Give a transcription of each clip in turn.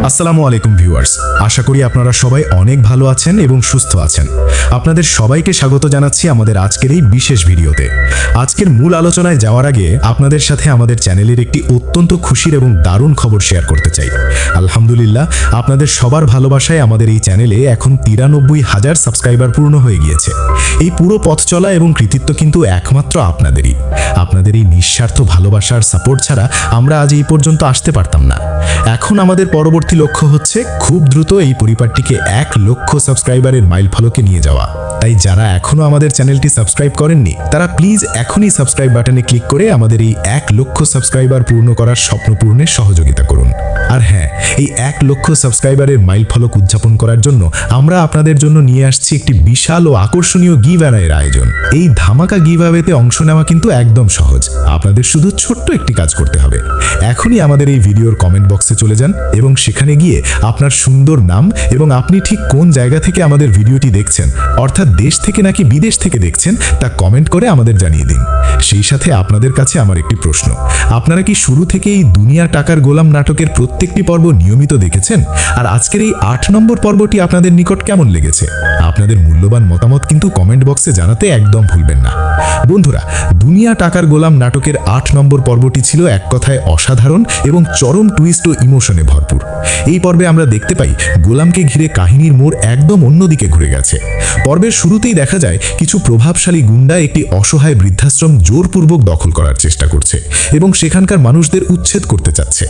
আসসালামু আলাইকুম ভিউয়ার্স, আশা করি আপনারা সবাই অনেক ভালো আছেন এবং সুস্থ আছেন। আপনাদের সবাইকে স্বাগত জানাচ্ছি আমাদের আজকের এই বিশেষ ভিডিওতে। আজকের মূল আলোচনায় যাওয়ার আগে আপনাদের সাথে আমাদের চ্যানেলের একটি অত্যন্ত খুশির এবং দারুণ খবর শেয়ার করতে চাই। আলহামদুলিল্লাহ, আপনাদের সবার ভালোবাসায় আমাদের এই চ্যানেলে এখন 93,000 সাবস্ক্রাইবার পূর্ণ হয়ে গিয়েছে। এই পুরো পথ চলা এবং কৃতিত্ব কিন্তু একমাত্র আপনাদেরই। আপনাদের এই নিঃস্বার্থ ভালোবাসার সাপোর্ট ছাড়া আমরা আজ এই পর্যন্ত আসতে পারতাম না। এখন আমাদের পরবর্তী লক্ষ্য হচ্ছে খুব দ্রুত এই পরিবারটিকে 1 লক্ষ সাবস্ক্রাইবারের মাইলফলকে নিয়ে যাওয়া। তাই যারা এখনো আমাদের চ্যানেলটি সাবস্ক্রাইব করেননি তারা প্লিজ এখনই সাবস্ক্রাইব বাটনে ক্লিক করে আমাদের এই 1 লক্ষ সাবস্ক্রাইবার পূর্ণ করার স্বপ্ন পূরণে সহযোগিতা করুন। আর হ্যাঁ, এই 1 লক্ষ সাবস্ক্রাইবারের মাইলফলক উদযাপন করার জন্য আমরা আপনাদের জন্য নিয়ে আসছি একটি বিশাল ও আকর্ষণীয় গিভঅ্যাওয়ের আয়োজন। এই ধামাকা গিভঅ্যাওয়েতে অংশ নেওয়া কিন্তু একদম সহজ। আপনাদের শুধু ছোট্ট একটি কাজ করতে হবে। এখনই আমাদের এই ভিডিওর কমেন্ট বক্সে চলে যান এবং সেখানে গিয়ে আপনার সুন্দর নাম এবং আপনি ঠিক কোন জায়গা থেকে আমাদের ভিডিওটি দেখছেন, অর্থাৎ দেশ থেকে নাকি বিদেশ থেকে দেখছেন, তা কমেন্ট করে আমাদের জানিয়ে দিন। সেই সাথে আপনাদের কাছে আমার একটি প্রশ্ন, আপনারা কি শুরু থেকে এই দুনিয়া টাকার গোলাম নাটকের প্রত্যেকটি পর্ব নিয়মিত দেখেছেন? আর আজকের এই 8 নম্বর পর্বটি আপনাদের নিকট কেমন লেগেছে? আপনাদের মূল্যবান মতামত কিন্তু কমেন্ট বক্সে জানাতে একদম ভুলবেন না। বন্ধুরা, দুনিয়া টাকার গোলাম নাটকের 8 নম্বর পর্বটি ছিল এক কথায় অসাধারণ এবং চরম টুইস্ট ও ইমোশনে ভরপুর। এই পর্বে আমরা দেখতে পাই গোলামকে ঘিরে কাহিনীর মোড় একদম অন্যদিকে ঘুরে গেছে। পর্বের শুরুতেই দেখা যায় কিছু প্রভাবশালী গুন্ডা একটি অসহায় বৃদ্ধাশ্রম জোরপূর্বক দখল করার চেষ্টা করছে এবং সেখানকার মানুষদের উচ্ছেদ করতে চাচ্ছে।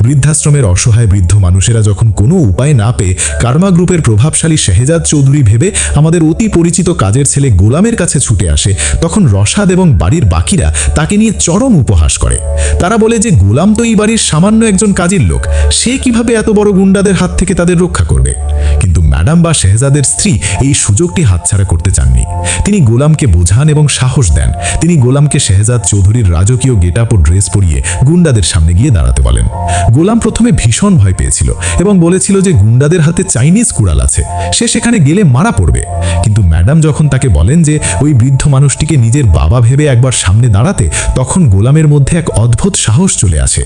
বৃদ্ধাশ্রমের অসহায় বৃদ্ধ মানুষেরা যখন কোনো উপায় না পেয়ে কার্মা গ্রুপের প্রভাবশালী শেহজাদ চৌধুরী ভেবে আমাদের অতি পরিচিত কাজের ছেলে গোলামের কাছে ছুটে আসে, তখন রশাদ এবং বাড়ির বাকিরা তাকে নিয়ে চরম উপহাস করে। তারা বলে যে গোলাম তো এই বাড়ির সামান্য একজন কাজের লোক, সে কিভাবে এত বড় গুন্ডাদের হাত থেকে তাদের রক্ষা করবে। কিন্তু ম্যাডাম বা শেহজাদের স্ত্রী এই সুযোগটি হাতছাড়া করতে চাননি। তিনি গোলামকে বোঝান এবং সাহস দেন। তিনি গোলামকে শেহজাদ চৌধুরীর রাজকীয় গেটআপ ও ড্রেস পরিয়ে গুন্ডাদের সামনে গিয়ে দাঁড়াতে বলেন। গোলাম প্রথমে ভীষণ ভয় পেয়েছিল এবং বলেছিল যে গুন্ডাদের হাতে চাইনিজ কুড়াল আছে, সে সেখানে গেলে মারা পড়বে। কিন্তু ম্যাডাম যখন তাকে বলেন যে ওই বৃদ্ধ মানুষটিকে নিজের বাবা ভেবে একবার সামনে দাঁড়াতে, তখন গোলামের মধ্যে এক অদ্ভুত সাহস চলে আসে।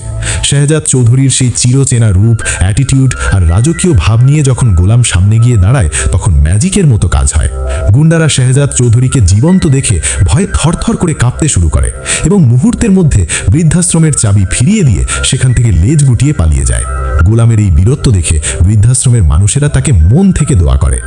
শেহজাদ চৌধুরীর সেই চিরচেনা রূপ, অ্যাটিটিউড আর রাজকীয় ভাব নিয়ে যখন গোলাম সামনে গিয়ে দাঁড়ায়, তখন ম্যাজিকের মতো কাজ হয়। গুন্ডারা শেহজাদ চৌধুরীকে জীবন্ত দেখে ভয়ে থরথর করে কাঁপতে শুরু করে এবং মুহূর্তের মধ্যে বৃদ্ধাশ্রমের চাবি ফিরিয়ে দিয়ে সেখান থেকে লেজ গুটিয়ে পালিয়ে যায়। গোলামের এই বীরত্ব দেখে বৃদ্ধাশ্রমের মানুষেরা তাকে মন থেকে দোয়া করে।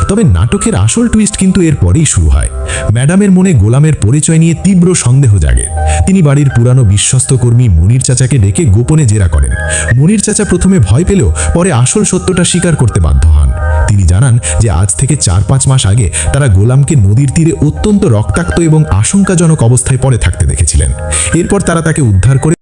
তবে নাটকের আসল টুইস্ট কিন্তু এরপরেই শুরু হয়। ম্যাডামের মনে গোলামের পরিচয় নিয়ে তীব্র সন্দেহ জাগে। তিনি বাড়ির পুরানো বিশ্বস্ত কর্মী মনির চাচাকে ডেকে গোপনে জেরা করেন। মনির চাচা প্রথমে ভয় পেলেও পরে আসল সত্যটা স্বীকার করতে বাধ্য হন। তিনি জানান যে আজ থেকে 4-5 মাস আগে তারা গোলামকে নদীর তীরে অত্যন্ত রক্তাক্ত এবং আশঙ্কাজনক অবস্থায় পড়ে থাকতে দেখেছিলেন। এরপর তারা তাকে উদ্ধার করে